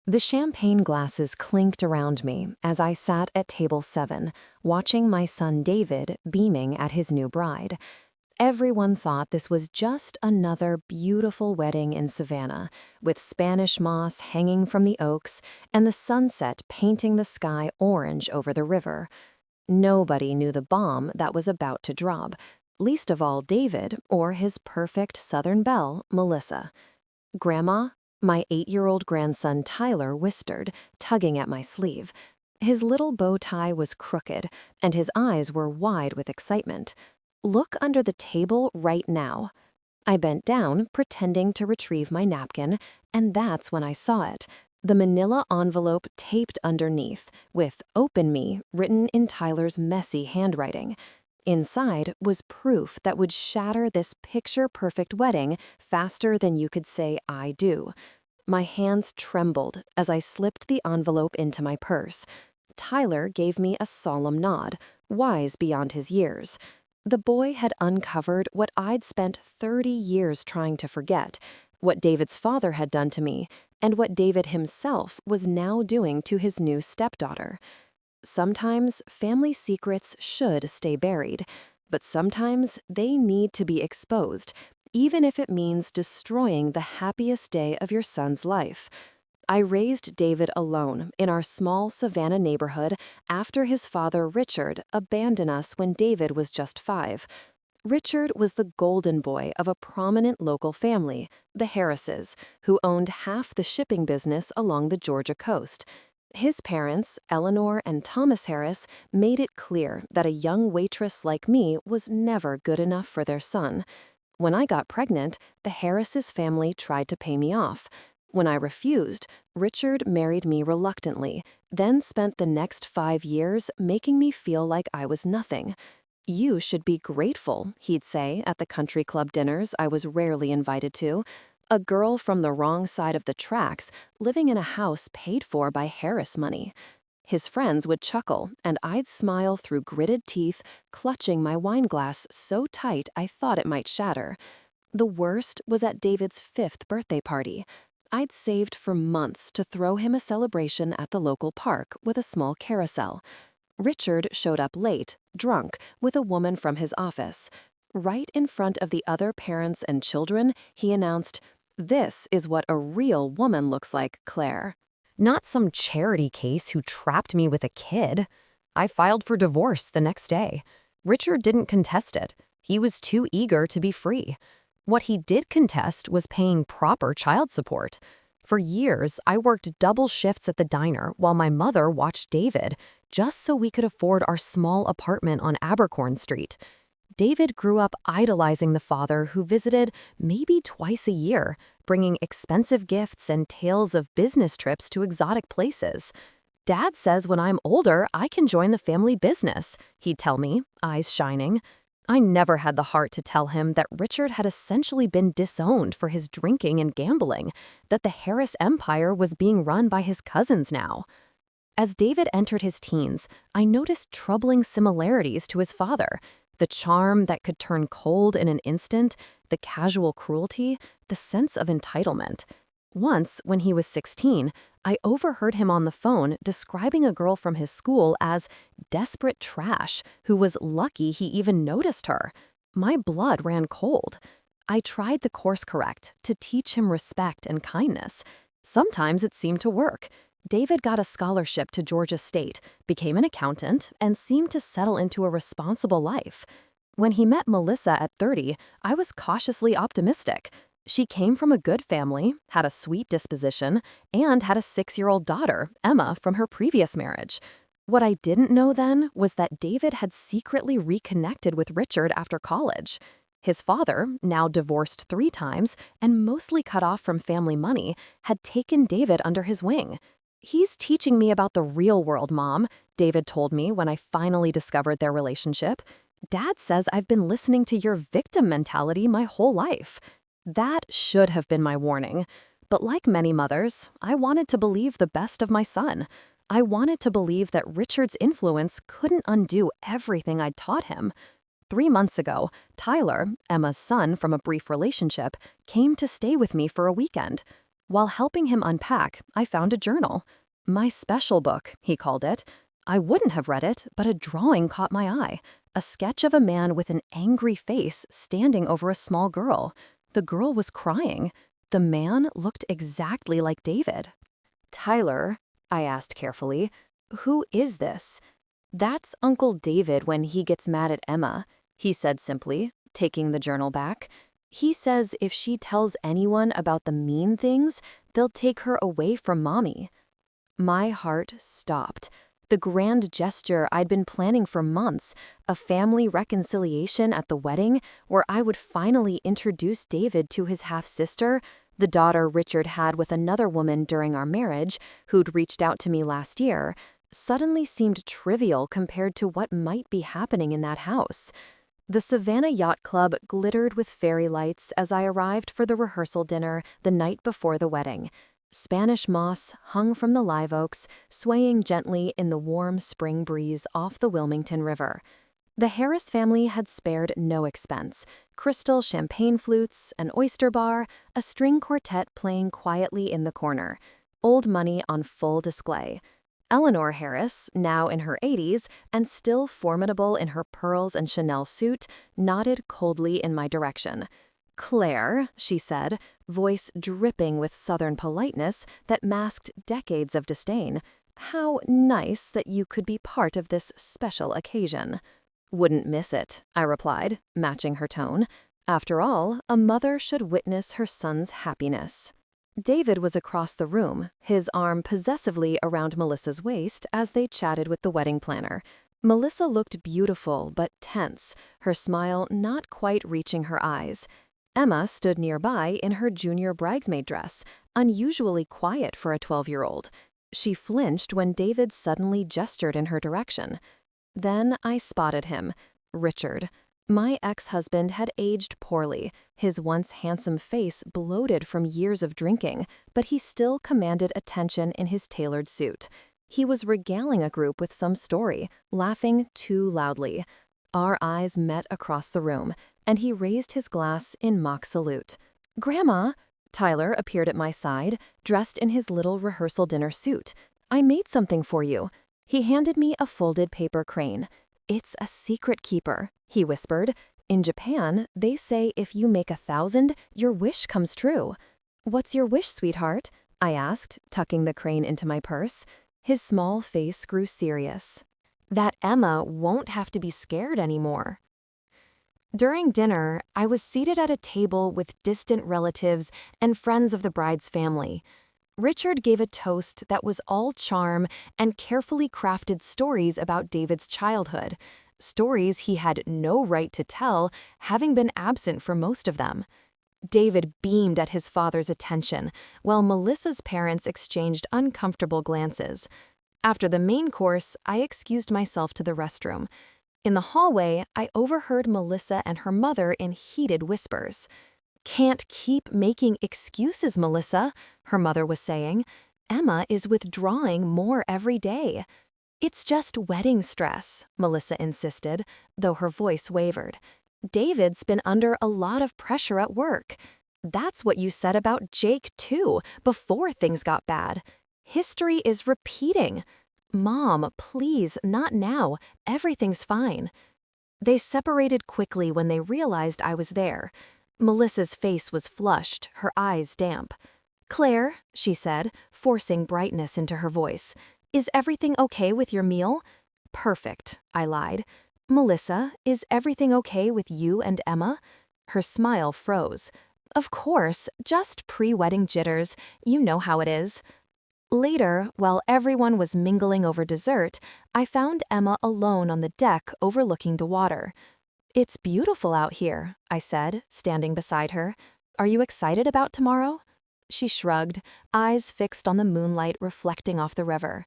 The champagne glasses clinked around me as I sat at table 7, watching my son David beaming at his new bride. Everyone thought this was just another beautiful wedding in Savannah, with Spanish moss hanging from the oaks and the sunset painting the sky orange over the river. Nobody knew the bomb that was about to drop, least of all David or his perfect Southern belle, Melissa. "Grandma," my 8-year-old grandson Tyler whispered, tugging at my sleeve. His little bow tie was crooked, and his eyes were wide with excitement. "Look under the table right now." I bent down, pretending to retrieve my napkin, and that's when I saw it. The manila envelope taped underneath, with "Open Me" written in Tyler's messy handwriting. Inside was proof that would shatter this picture-perfect wedding faster than you could say "I do." My hands trembled as I slipped the envelope into my purse. Tyler gave me a solemn nod, wise beyond his years. The boy had uncovered what I'd spent 30 years trying to forget, what David's father had done to me, and what David himself was now doing to his new stepdaughter. Sometimes family secrets should stay buried, but sometimes they need to be exposed, even if it means destroying the happiest day of your son's life. I raised David alone in our small Savannah neighborhood after his father Richard abandoned us when David was just 5. Richard was the golden boy of a prominent local family, the Harrises, who owned half the shipping business along the Georgia coast. His parents, Eleanor and Thomas Harris, made it clear that a young waitress like me was never good enough for their son. When I got pregnant, the Harrises family tried to pay me off. When I refused, Richard married me reluctantly, then spent the next 5 years making me feel like I was nothing. "You should be grateful," he'd say at the country club dinners I was rarely invited to. A girl from the wrong side of the tracks, living in a house paid for by Harris money. His friends would chuckle, and I'd smile through gritted teeth, clutching my wine glass so tight I thought it might shatter. The worst was at David's 5th birthday party. I'd saved for months to throw him a celebration at the local park with a small carousel. Richard showed up late, drunk, with a woman from his office. Right in front of the other parents and children, he announced, "This is what a real woman looks like, Claire. Not some charity case who trapped me with a kid." I filed for divorce the next day. Richard didn't contest it. He was too eager to be free. What he did contest was paying proper child support. For years, I worked double shifts at the diner while my mother watched David, just so we could afford our small apartment on Abercorn Street. David grew up idolizing the father who visited maybe twice a year, bringing expensive gifts and tales of business trips to exotic places. "Dad says when I'm older, I can join the family business," he'd tell me, eyes shining. I never had the heart to tell him that Richard had essentially been disowned for his drinking and gambling, that the Harris empire was being run by his cousins now. As David entered his teens, I noticed troubling similarities to his father. The charm that could turn cold in an instant, the casual cruelty, the sense of entitlement. Once, when he was 16, I overheard him on the phone describing a girl from his school as desperate trash who was lucky he even noticed her. My blood ran cold. I tried the course correct to teach him respect and kindness. Sometimes it seemed to work. David got a scholarship to Georgia State, became an accountant, and seemed to settle into a responsible life. When he met Melissa at 30, I was cautiously optimistic. She came from a good family, had a sweet disposition, and had a 6-year-old daughter, Emma, from her previous marriage. What I didn't know then was that David had secretly reconnected with Richard after college. His father, now divorced 3 times and mostly cut off from family money, had taken David under his wing. "He's teaching me about the real world, Mom," David told me when I finally discovered their relationship. "Dad says I've been listening to your victim mentality my whole life." That should have been my warning. But like many mothers, I wanted to believe the best of my son. I wanted to believe that Richard's influence couldn't undo everything I'd taught him. 3 months ago, Tyler, Emma's son from a brief relationship, came to stay with me for a weekend. While helping him unpack, I found a journal. My special book, he called it. I wouldn't have read it, but a drawing caught my eye. A sketch of a man with an angry face standing over a small girl. The girl was crying. The man looked exactly like David. Tyler, I asked carefully, who is this? That's Uncle David when he gets mad at Emma, he said simply, taking the journal back. He says if she tells anyone about the mean things, they'll take her away from Mommy. My heart stopped. The grand gesture I'd been planning for months, a family reconciliation at the wedding where I would finally introduce David to his half-sister, the daughter Richard had with another woman during our marriage, who'd reached out to me last year, suddenly seemed trivial compared to what might be happening in that house. The Savannah Yacht Club glittered with fairy lights as I arrived for the rehearsal dinner the night before the wedding. Spanish moss hung from the live oaks, swaying gently in the warm spring breeze off the Wilmington River. The Harris family had spared no expense. Crystal champagne flutes, an oyster bar, a string quartet playing quietly in the corner. Old money on full display. Eleanor Harris, now in her 80s and still formidable in her pearls and Chanel suit, nodded coldly in my direction. "Claire," she said, voice dripping with Southern politeness that masked decades of disdain, "how nice that you could be part of this special occasion." "Wouldn't miss it," I replied, matching her tone. After all, a mother should witness her son's happiness. David was across the room, his arm possessively around Melissa's waist as they chatted with the wedding planner. Melissa looked beautiful but tense, her smile not quite reaching her eyes. Emma stood nearby in her junior bridesmaid dress, unusually quiet for a 12-year-old. She flinched when David suddenly gestured in her direction. Then I spotted him, Richard. My ex-husband had aged poorly, his once handsome face bloated from years of drinking, but he still commanded attention in his tailored suit. He was regaling a group with some story, laughing too loudly. Our eyes met across the room, and he raised his glass in mock salute. "Grandma!" Tyler appeared at my side, dressed in his little rehearsal dinner suit. "I made something for you." He handed me a folded paper crane. "It's a secret keeper," he whispered. "In Japan, they say if you make 1,000, your wish comes true." "What's your wish, sweetheart?" I asked, tucking the crane into my purse. His small face grew serious. "That Emma won't have to be scared anymore." During dinner, I was seated at a table with distant relatives and friends of the bride's family. Richard gave a toast that was all charm and carefully crafted stories about David's childhood, stories he had no right to tell, having been absent for most of them. David beamed at his father's attention, while Melissa's parents exchanged uncomfortable glances. After the main course, I excused myself to the restroom. In the hallway, I overheard Melissa and her mother in heated whispers. "Can't keep making excuses, Melissa," her mother was saying. "Emma is withdrawing more every day." "It's just wedding stress," Melissa insisted, though her voice wavered. "David's been under a lot of pressure at work. That's what you said about Jake, too, before things got bad. History is repeating. Mom, please, not now. Everything's fine." They separated quickly when they realized I was there. Melissa's face was flushed, her eyes damp. "Claire," she said, forcing brightness into her voice, "is everything okay with your meal?" "Perfect," I lied. "Melissa, is everything okay with you and Emma?" Her smile froze. "Of course, just pre-wedding jitters. You know how it is." Later, while everyone was mingling over dessert, I found Emma alone on the deck overlooking the water. "It's beautiful out here," I said, standing beside her. "Are you excited about tomorrow?" She shrugged, eyes fixed on the moonlight reflecting off the river.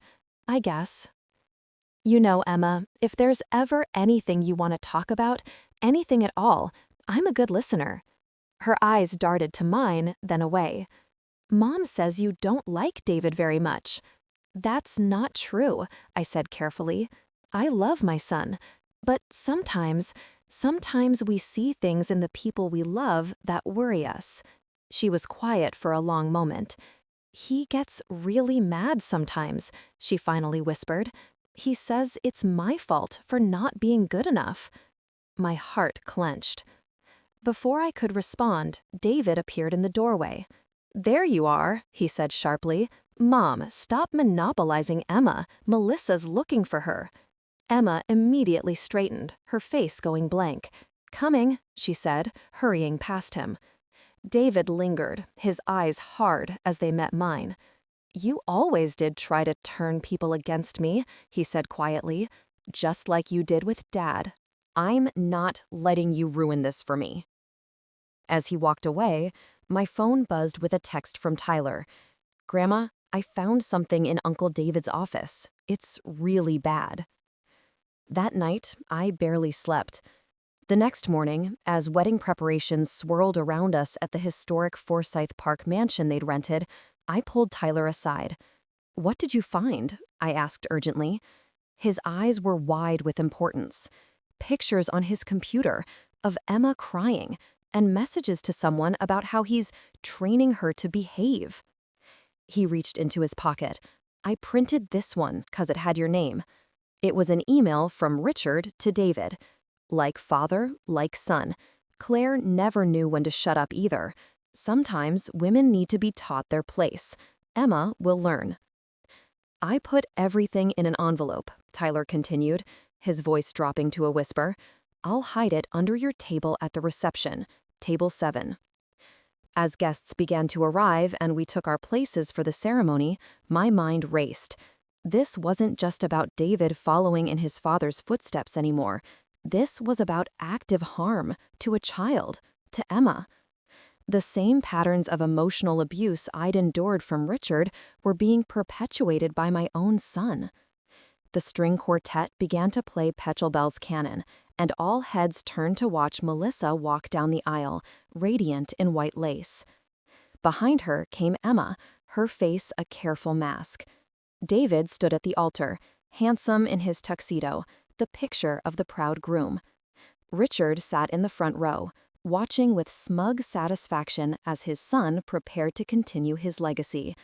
"I guess." "You know, Emma, if there's ever anything you want to talk about, anything at all, I'm a good listener." Her eyes darted to mine, then away. "Mom says you don't like David very much." "That's not true," I said carefully. "I love my son. But sometimes we see things in the people we love that worry us." She was quiet for a long moment. "He gets really mad sometimes," she finally whispered. "He says it's my fault for not being good enough." My heart clenched. Before I could respond, David appeared in the doorway. "There you are," he said sharply. "Mom, stop monopolizing Emma. Melissa's looking for her." Emma immediately straightened, her face going blank. "Coming," she said, hurrying past him. David lingered, his eyes hard as they met mine. "You always did try to turn people against me," he said quietly, "just like you did with Dad. I'm not letting you ruin this for me." As he walked away, my phone buzzed with a text from Tyler. "Grandma, I found something in Uncle David's office. It's really bad." That night, I barely slept. The next morning, as wedding preparations swirled around us at the historic Forsyth Park mansion they'd rented, I pulled Tyler aside. "What did you find?" I asked urgently. His eyes were wide with importance. Pictures on his computer of Emma crying and messages to someone about how he's training her to behave. He reached into his pocket. "I printed this one 'cause it had your name." It was an email from Richard to David. Like father, like son, Claire never knew when to shut up either. Sometimes women need to be taught their place. Emma will learn. "I put everything in an envelope," Tyler continued, his voice dropping to a whisper. "I'll hide it under your table at the reception, table 7. As guests began to arrive and we took our places for the ceremony, my mind raced. This wasn't just about David following in his father's footsteps anymore. This was about active harm to a child, to Emma. The same patterns of emotional abuse I'd endured from Richard were being perpetuated by my own son. The string quartet began to play Pachelbel's canon, and all heads turned to watch Melissa walk down the aisle, radiant in white lace. Behind her came Emma, her face a careful mask. David stood at the altar, handsome in his tuxedo, the picture of the proud groom. Richard sat in the front row, watching with smug satisfaction as his son prepared to continue his legacy.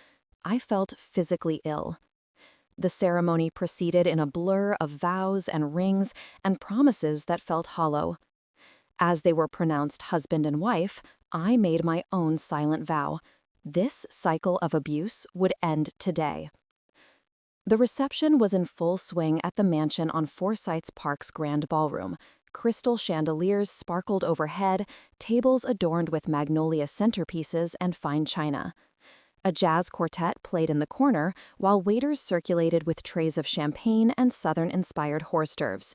I felt physically ill. The ceremony proceeded in a blur of vows and rings and promises that felt hollow. As they were pronounced husband and wife, I made my own silent vow. This cycle of abuse would end today. The reception was in full swing at the mansion on Forsyth Park's grand ballroom. Crystal chandeliers sparkled overhead, tables adorned with magnolia centerpieces and fine china. A jazz quartet played in the corner, while waiters circulated with trays of champagne and Southern-inspired hors d'oeuvres.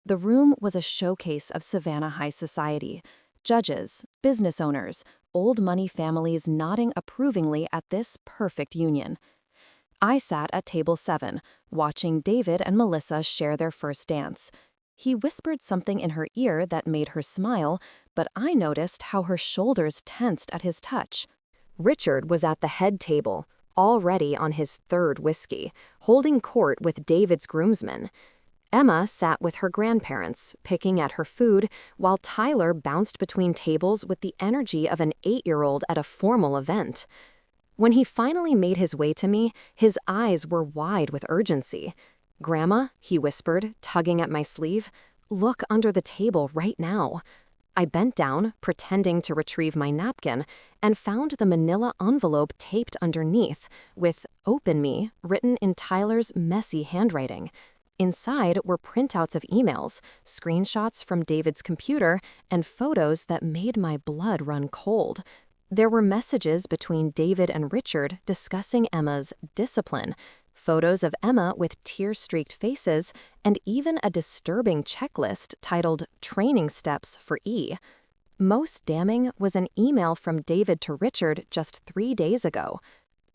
The room was a showcase of Savannah high society. Judges, business owners, old money families nodding approvingly at this perfect union. I sat at table 7, watching David and Melissa share their first dance. He whispered something in her ear that made her smile, but I noticed how her shoulders tensed at his touch. Richard was at the head table, already on his 3rd whiskey, holding court with David's groomsmen. Emma sat with her grandparents, picking at her food, while Tyler bounced between tables with the energy of an 8-year-old at a formal event. When he finally made his way to me, his eyes were wide with urgency. "Grandma," he whispered, tugging at my sleeve, "look under the table right now." I bent down, pretending to retrieve my napkin, and found the manila envelope taped underneath, with "Open Me" written in Tyler's messy handwriting. Inside were printouts of emails, screenshots from David's computer, and photos that made my blood run cold. There were messages between David and Richard discussing Emma's discipline, photos of Emma with tear-streaked faces, and even a disturbing checklist titled Training Steps for E. Most damning was an email from David to Richard just 3 days ago.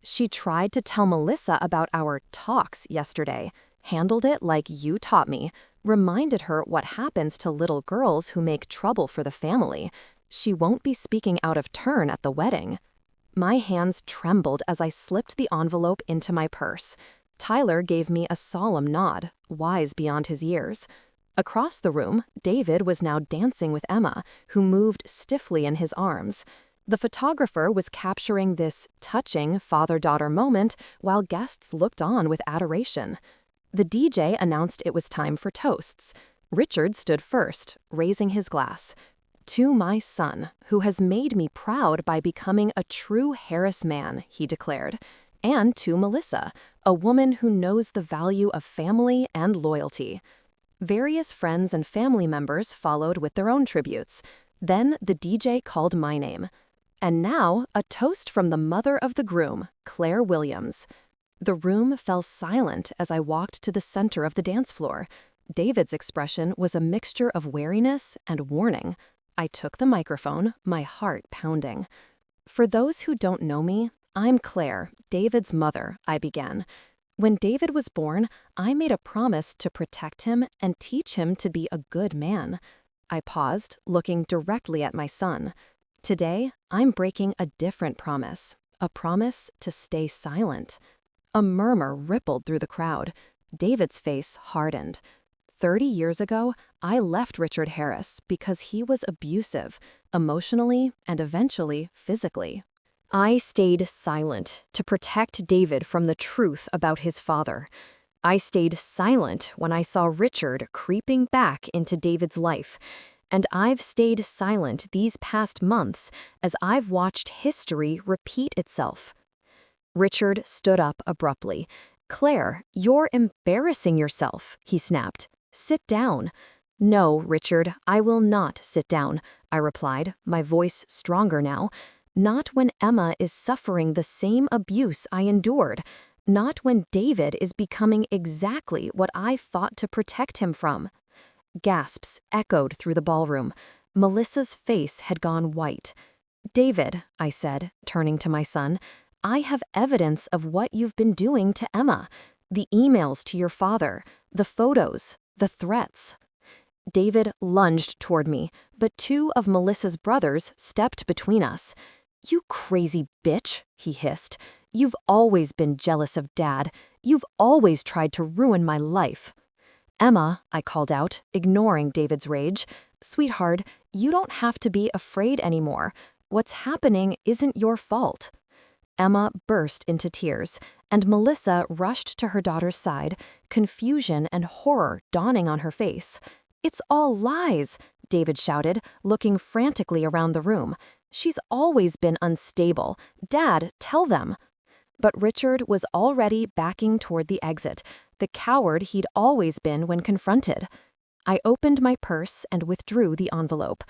"She tried to tell Melissa about our talks yesterday, handled it like you taught me, reminded her what happens to little girls who make trouble for the family. She won't be speaking out of turn at the wedding." My hands trembled as I slipped the envelope into my purse. Tyler gave me a solemn nod, wise beyond his years. Across the room, David was now dancing with Emma, who moved stiffly in his arms. The photographer was capturing this touching father-daughter moment while guests looked on with adoration. The DJ announced it was time for toasts. Richard stood first, raising his glass. "To my son, who has made me proud by becoming a true Harris man," he declared. "And to Melissa, a woman who knows the value of family and loyalty." Various friends and family members followed with their own tributes. Then the DJ called my name. "And now, a toast from the mother of the groom, Claire Williams." The room fell silent as I walked to the center of the dance floor. David's expression was a mixture of wariness and warning. I took the microphone, my heart pounding. "For those who don't know me, I'm Claire, David's mother," I began. "When David was born, I made a promise to protect him and teach him to be a good man." I paused, looking directly at my son. "Today, I'm breaking a different promise, a promise to stay silent." A murmur rippled through the crowd. David's face hardened. 30 years ago, I left Richard Harris because he was abusive, emotionally and eventually physically. I stayed silent to protect David from the truth about his father. I stayed silent when I saw Richard creeping back into David's life. And I've stayed silent these past months as I've watched history repeat itself. Richard stood up abruptly. "Claire, you're embarrassing yourself," he snapped. "Sit down." "No, Richard, I will not sit down," I replied, my voice stronger now. "Not when Emma is suffering the same abuse I endured. Not when David is becoming exactly what I fought to protect him from." Gasps echoed through the ballroom. Melissa's face had gone white. "David," I said, turning to my son, "I have evidence of what you've been doing to Emma. The emails to your father, the photos, the threats." David lunged toward me, but two of Melissa's brothers stepped between us. "You crazy bitch," he hissed. "You've always been jealous of Dad. You've always tried to ruin my life." "Emma," I called out, ignoring David's rage. "Sweetheart, you don't have to be afraid anymore. What's happening isn't your fault." Emma burst into tears, and Melissa rushed to her daughter's side, confusion and horror dawning on her face. "It's all lies," David shouted, looking frantically around the room. "She's always been unstable. Dad, tell them." But Richard was already backing toward the exit, the coward he'd always been when confronted. I opened my purse and withdrew the envelope.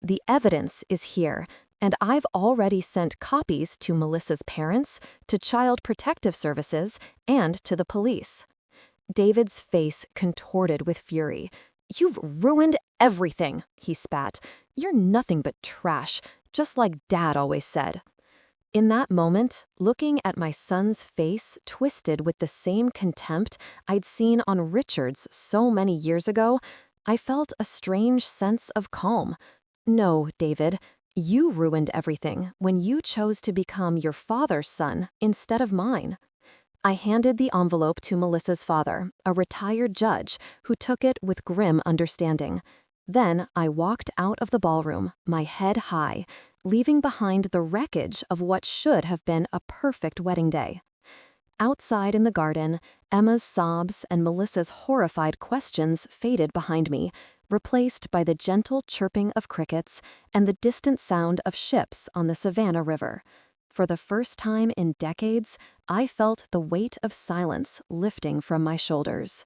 "The evidence is here, and I've already sent copies to Melissa's parents, to Child Protective Services, and to the police." David's face contorted with fury. "You've ruined everything," he spat. "You're nothing but trash, just like Dad always said." In that moment, looking at my son's face twisted with the same contempt I'd seen on Richard's so many years ago, I felt a strange sense of calm. "No, David, you ruined everything when you chose to become your father's son instead of mine." I handed the envelope to Melissa's father, a retired judge, who took it with grim understanding. Then I walked out of the ballroom, my head high, leaving behind the wreckage of what should have been a perfect wedding day. Outside in the garden, Emma's sobs and Melissa's horrified questions faded behind me, replaced by the gentle chirping of crickets and the distant sound of ships on the Savannah River. For the first time in decades, I felt the weight of silence lifting from my shoulders.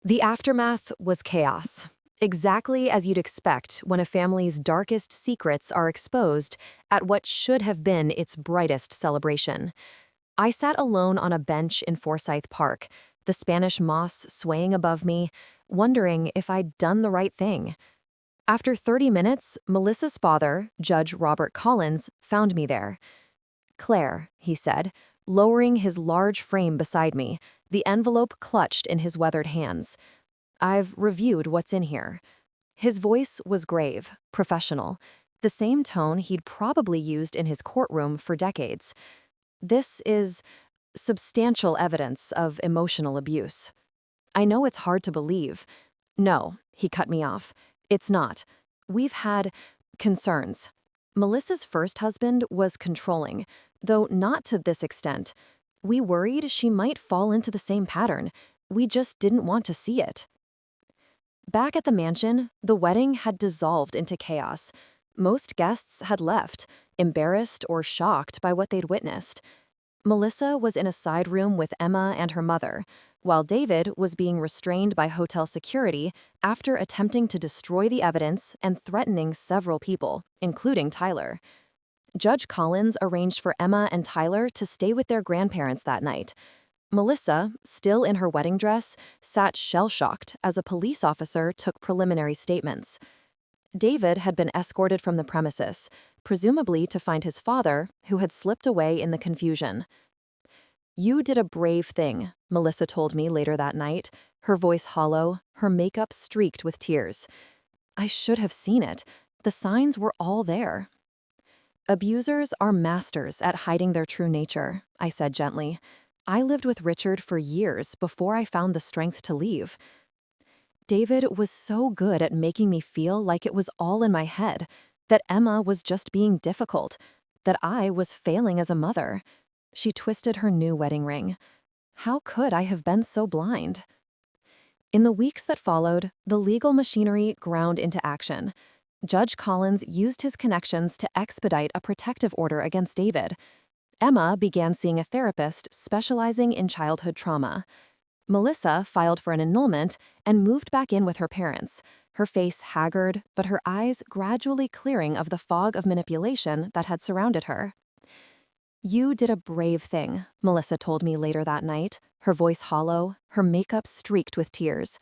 The aftermath was chaos. Exactly as you'd expect when a family's darkest secrets are exposed at what should have been its brightest celebration. I sat alone on a bench in Forsyth Park, the Spanish moss swaying above me, wondering if I'd done the right thing. After 30 minutes, Melissa's father, Judge Robert Collins, found me there. "Claire," he said, lowering his large frame beside me, the envelope clutched in his weathered hands. "I've reviewed what's in here." His voice was grave, professional, the same tone he'd probably used in his courtroom for decades. "This is substantial evidence of emotional abuse." I know it's hard to believe. "No," he cut me off. "It's not. We've had concerns." Melissa's first husband was controlling, though not to this extent. We worried she might fall into the same pattern. We just didn't want to see it. Back at the mansion, the wedding had dissolved into chaos. Most guests had left, embarrassed or shocked by what they'd witnessed. Melissa was in a side room with Emma and her mother, while David was being restrained by hotel security after attempting to destroy the evidence and threatening several people, including Tyler. Judge Collins arranged for Emma and Tyler to stay with their grandparents that night. Melissa, still in her wedding dress, sat shell-shocked as a police officer took preliminary statements. David had been escorted from the premises, presumably to find his father, who had slipped away in the confusion. "You did a brave thing," Melissa told me later that night, her voice hollow, her makeup streaked with tears. "I should have seen it. The signs were all there." "Abusers are masters at hiding their true nature," I said gently. "I lived with Richard for years before I found the strength to leave. David was so good at making me feel like it was all in my head, that Emma was just being difficult, that I was failing as a mother." She twisted her new wedding ring. "How could I have been so blind?" In the weeks that followed, the legal machinery ground into action. Judge Collins used his connections to expedite a protective order against David. Emma began seeing a therapist specializing in childhood trauma. Melissa filed for an annulment and moved back in with her parents, her face haggard, but her eyes gradually clearing of the fog of manipulation that had surrounded her. "You did a brave thing," Melissa told me later that night, her voice hollow, her makeup streaked with tears.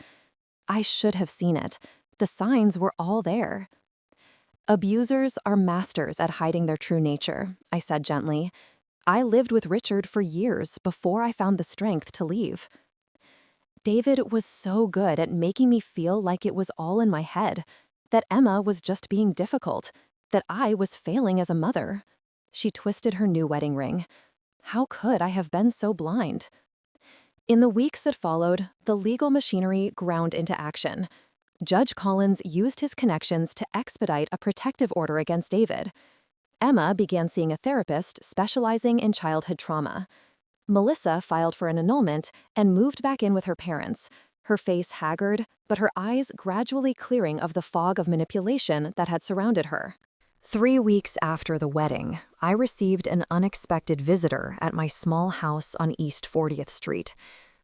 "I should have seen it. The signs were all there." "Abusers are masters at hiding their true nature," I said gently. "I lived with Richard for years before I found the strength to leave. David was so good at making me feel like it was all in my head, that Emma was just being difficult, that I was failing as a mother." She twisted her new wedding ring. "How could I have been so blind?" In the weeks that followed, the legal machinery ground into action. Judge Collins used his connections to expedite a protective order against David. Emma began seeing a therapist specializing in childhood trauma. Melissa filed for an annulment and moved back in with her parents, her face haggard, but her eyes gradually clearing of the fog of manipulation that had surrounded her. 3 weeks after the wedding, I received an unexpected visitor at my small house on East 40th Street.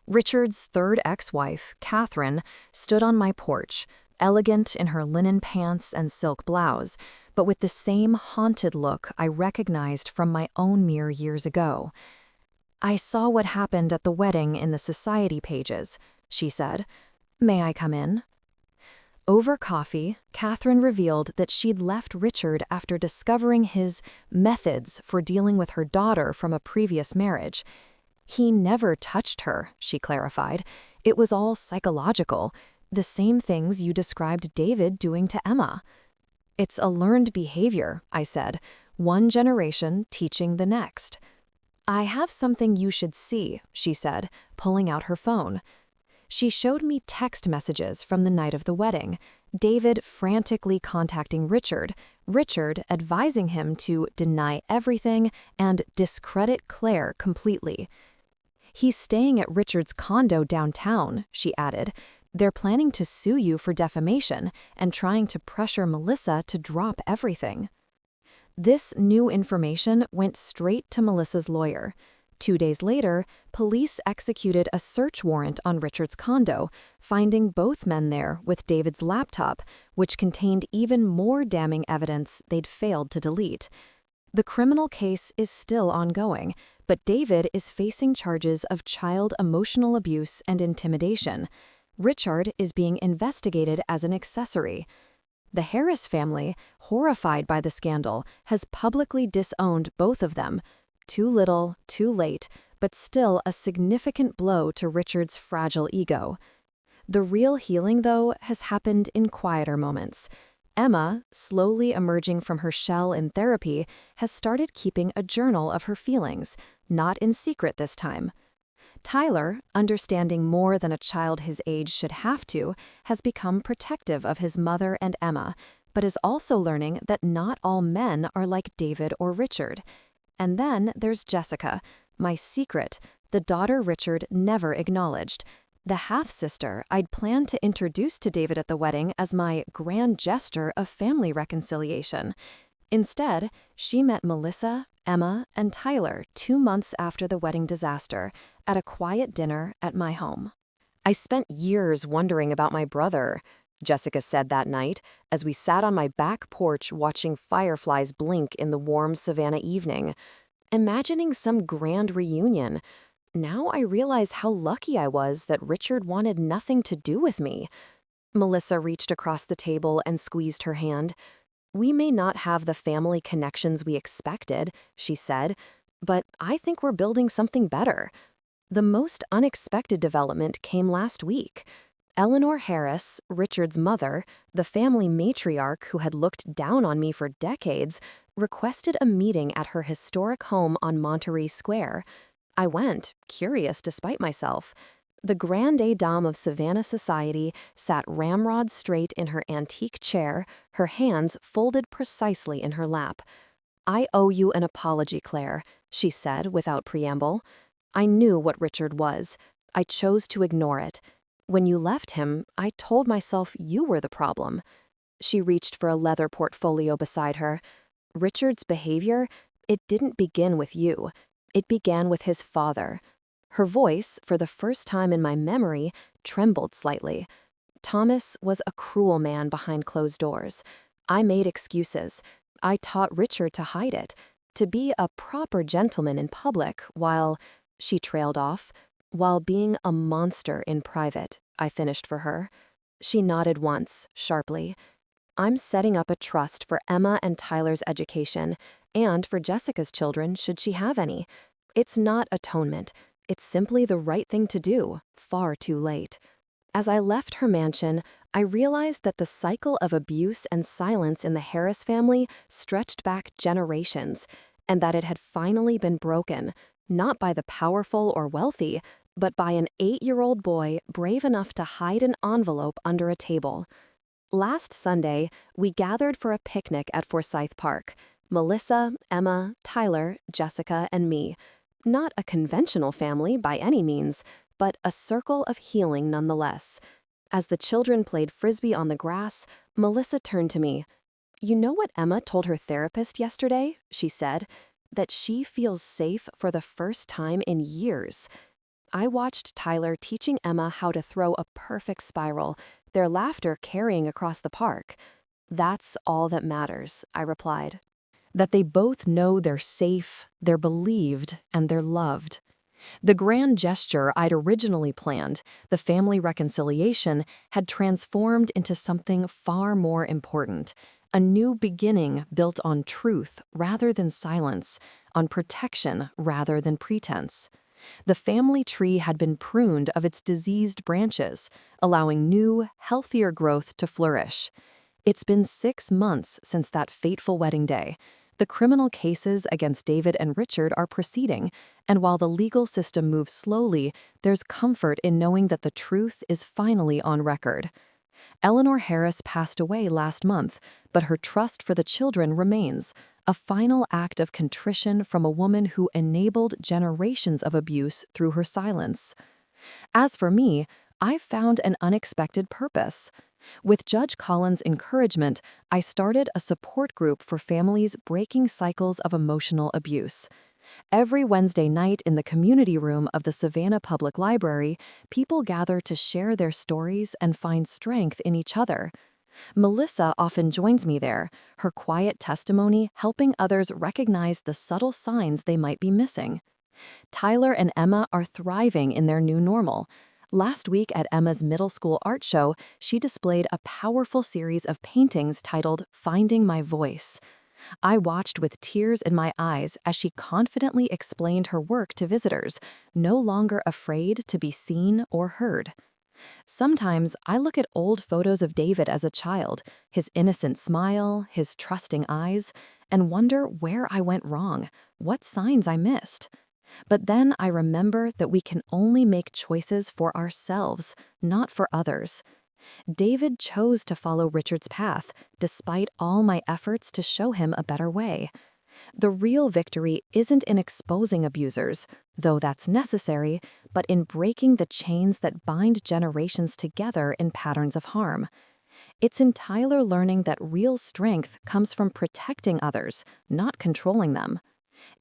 Richard's third ex-wife, Catherine, stood on my porch, elegant in her linen pants and silk blouse, but with the same haunted look I recognized from my own mirror years ago. "I saw what happened at the wedding in the society pages," she said. "May I come in?" Over coffee, Catherine revealed that she'd left Richard after discovering his methods for dealing with her daughter from a previous marriage. "He never touched her," she clarified. "It was all psychological, the same things you described David doing to Emma." "It's a learned behavior," I said, "one generation teaching the next." "I have something you should see," she said, pulling out her phone. She showed me text messages from the night of the wedding, David frantically contacting Richard, Richard advising him to deny everything and discredit Claire completely. "He's staying at Richard's condo downtown," she added. "They're planning to sue you for defamation and trying to pressure Melissa to drop everything." This new information went straight to Melissa's lawyer. 2 days later, police executed a search warrant on Richard's condo, finding both men there with David's laptop, which contained even more damning evidence they'd failed to delete. The criminal case is still ongoing, but David is facing charges of child emotional abuse and intimidation. Richard is being investigated as an accessory. The Harris family, horrified by the scandal, has publicly disowned both of them. Too little, too late, but still a significant blow to Richard's fragile ego. The real healing, though, has happened in quieter moments. Emma, slowly emerging from her shell in therapy, has started keeping a journal of her feelings, not in secret this time. Tyler, understanding more than a child his age should have to, has become protective of his mother and Emma, but is also learning that not all men are like David or Richard. And then there's Jessica, my secret, the daughter Richard never acknowledged, the half-sister I'd planned to introduce to David at the wedding as my grand gesture of family reconciliation. Instead, she met Melissa, Emma, and Tyler 2 months after the wedding disaster at a quiet dinner at my home. "I spent years wondering about my brother," Jessica said that night as we sat on my back porch watching fireflies blink in the warm Savannah evening, imagining some grand reunion. Now I realize how lucky I was that Richard wanted nothing to do with me. Melissa reached across the table and squeezed her hand. "We may not have the family connections we expected," she said, "but I think we're building something better." The most unexpected development came last week. Eleanor Harris, Richard's mother, the family matriarch who had looked down on me for decades, requested a meeting at her historic home on Monterey Square. I went, curious despite myself. The grande dame of Savannah society sat ramrod straight in her antique chair, her hands folded precisely in her lap. "I owe you an apology, Claire," she said without preamble. "I knew what Richard was. I chose to ignore it. When you left him, I told myself you were the problem." She reached for a leather portfolio beside her. "Richard's behavior, it didn't begin with you. It began with his father." Her voice, for the first time in my memory, trembled slightly. "Thomas was a cruel man behind closed doors. I made excuses. I taught Richard to hide it, to be a proper gentleman in public while," she trailed off, "while being a monster in private," I finished for her. She nodded once, sharply. "I'm setting up a trust for Emma and Tyler's education, and for Jessica's children should she have any. It's not atonement. It's simply the right thing to do, far too late." As I left her mansion, I realized that the cycle of abuse and silence in the Harris family stretched back generations, and that it had finally been broken, not by the powerful or wealthy, but by an 8-year-old boy brave enough to hide an envelope under a table. Last Sunday, we gathered for a picnic at Forsyth Park. Melissa, Emma, Tyler, Jessica, and me. Not a conventional family by any means, but a circle of healing nonetheless. As the children played frisbee on the grass, Melissa turned to me. "You know what Emma told her therapist yesterday?" she said. "That she feels safe for the first time in years." I watched Tyler teaching Emma how to throw a perfect spiral, their laughter carrying across the park. "That's all that matters," I replied. That they both know they're safe, they're believed, and they're loved. The grand gesture I'd originally planned, the family reconciliation, had transformed into something far more important. A new beginning built on truth rather than silence, on protection rather than pretense. The family tree had been pruned of its diseased branches, allowing new, healthier growth to flourish. It's been 6 months since that fateful wedding day. The criminal cases against David and Richard are proceeding, and while the legal system moves slowly, there's comfort in knowing that the truth is finally on record. Eleanor Harris passed away last month, but her trust for the children remains, a final act of contrition from a woman who enabled generations of abuse through her silence. As for me, I've found an unexpected purpose. With Judge Collins' encouragement, I started a support group for families breaking cycles of emotional abuse. Every Wednesday night in the community room of the Savannah Public Library, people gather to share their stories and find strength in each other. Melissa often joins me there, her quiet testimony helping others recognize the subtle signs they might be missing. Tyler and Emma are thriving in their new normal. Last week at Emma's middle school art show, she displayed a powerful series of paintings titled "Finding My Voice." I watched with tears in my eyes as she confidently explained her work to visitors, no longer afraid to be seen or heard. Sometimes I look at old photos of David as a child, his innocent smile, his trusting eyes, and wonder where I went wrong, what signs I missed. But then I remember that we can only make choices for ourselves, not for others. David chose to follow Richard's path, despite all my efforts to show him a better way. The real victory isn't in exposing abusers, though that's necessary, but in breaking the chains that bind generations together in patterns of harm. It's in Tyler learning that real strength comes from protecting others, not controlling them.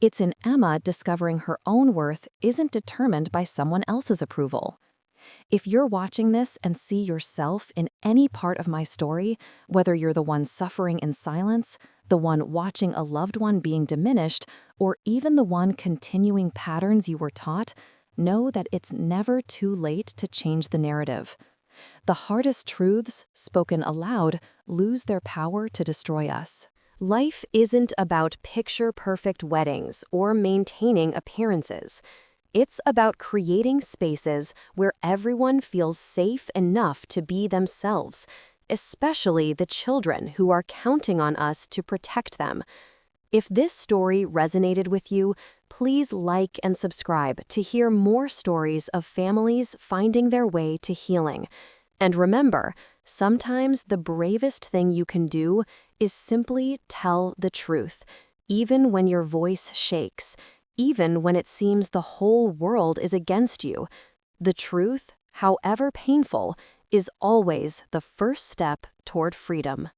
It's in Emma discovering her own worth isn't determined by someone else's approval. If you're watching this and see yourself in any part of my story, whether you're the one suffering in silence, the one watching a loved one being diminished, or even the one continuing patterns you were taught, know that it's never too late to change the narrative. The hardest truths, spoken aloud, lose their power to destroy us. Life isn't about picture-perfect weddings or maintaining appearances. It's about creating spaces where everyone feels safe enough to be themselves, especially the children who are counting on us to protect them. If this story resonated with you, please like and subscribe to hear more stories of families finding their way to healing. And remember, sometimes the bravest thing you can do is simply tell the truth, even when your voice shakes, even when it seems the whole world is against you. The truth, however painful, is always the first step toward freedom.